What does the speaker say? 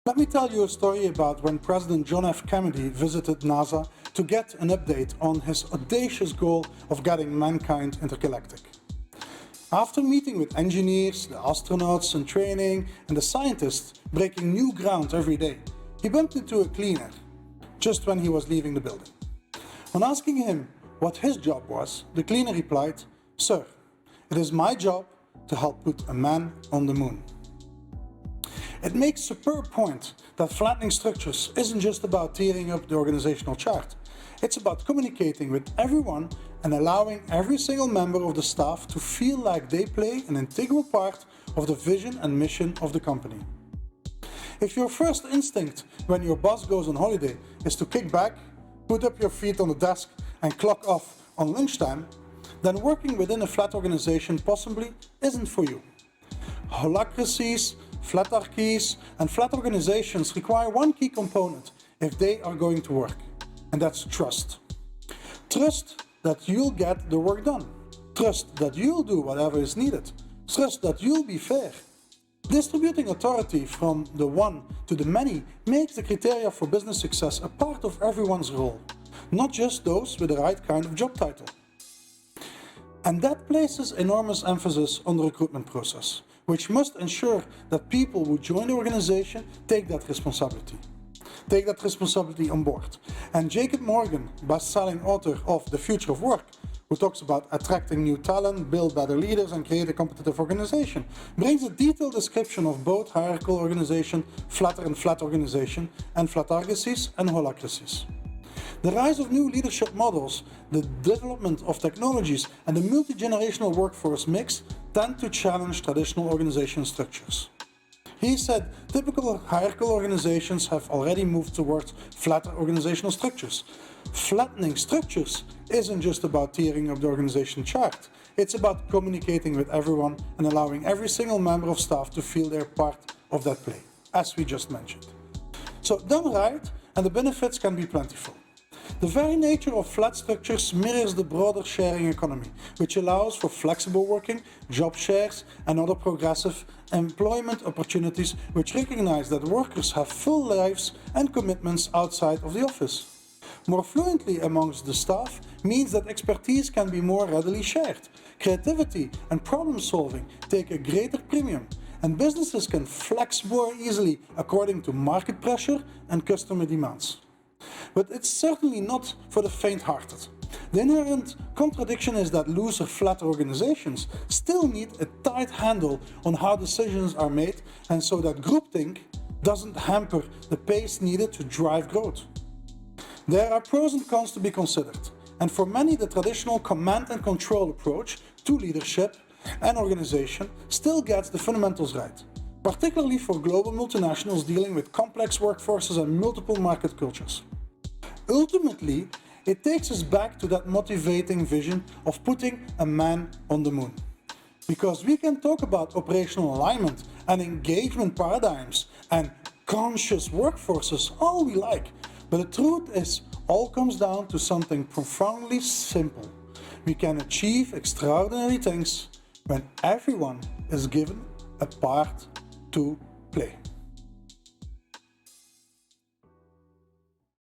Let me tell you a story about when President John F. Kennedy visited NASA to get an update on his audacious goal of getting mankind intergalactic. After meeting with engineers, the astronauts in training, and the scientists breaking new ground every day, he bumped into a cleaner just when he was leaving the building. On asking him what his job was, the cleaner replied, "Sir, it is my job to help put a man on the moon." It makes a superb point that flattening structures isn't just about tearing up the organizational chart. It's about communicating with everyone and allowing every single member of the staff to feel like they play an integral part of the vision and mission of the company. If your first instinct when your boss goes on holiday is to kick back, put up your feet on the desk and clock off on lunchtime, then working within a flat organization possibly isn't for you. Holacracies, flatarchies, and flat organizations require one key component if they are going to work, and that's trust. Trust that you'll get the work done. Trust that you'll do whatever is needed. Trust that you'll be fair. Distributing authority from the one to the many makes the criteria for business success a part of everyone's role, not just those with the right kind of job title. And that places enormous emphasis on the recruitment process, which must ensure that people who join the organization take that responsibility on board. And Jacob Morgan, best-selling author of The Future of Work, who talks about attracting new talent, build better leaders, and create a competitive organization, brings a detailed description of both hierarchical organization, flatter and flat organization, and flatarchies and holacracies. The rise of new leadership models, the development of technologies, and the multi-generational workforce mix tend to challenge traditional organization structures. He said typical hierarchical organizations have already moved towards flatter organizational structures. Flattening structures isn't just about tearing up the organization chart. It's about communicating with everyone and allowing every single member of staff to feel they're part of that play, as we just mentioned. So done right, and the benefits can be plentiful. The very nature of flat structures mirrors the broader sharing economy, which allows for flexible working, job shares, and other progressive employment opportunities which recognize that workers have full lives and commitments outside of the office. More fluently amongst the staff means that expertise can be more readily shared. Creativity and problem solving take a greater premium, and businesses can flex more easily according to market pressure and customer demands. But it's certainly not for the faint-hearted. The inherent contradiction is that looser, flatter organizations still need a tight handle on how decisions are made, and so that groupthink doesn't hamper the pace needed to drive growth. There are pros and cons to be considered, and for many the traditional command and control approach to leadership and organization still gets the fundamentals right, particularly for global multinationals dealing with complex workforces and multiple market cultures. Ultimately, it takes us back to that motivating vision of putting a man on the moon. Because we can talk about operational alignment and engagement paradigms and conscious workforces all we like, but the truth is, all comes down to something profoundly simple. We can achieve extraordinary things when everyone is given a part to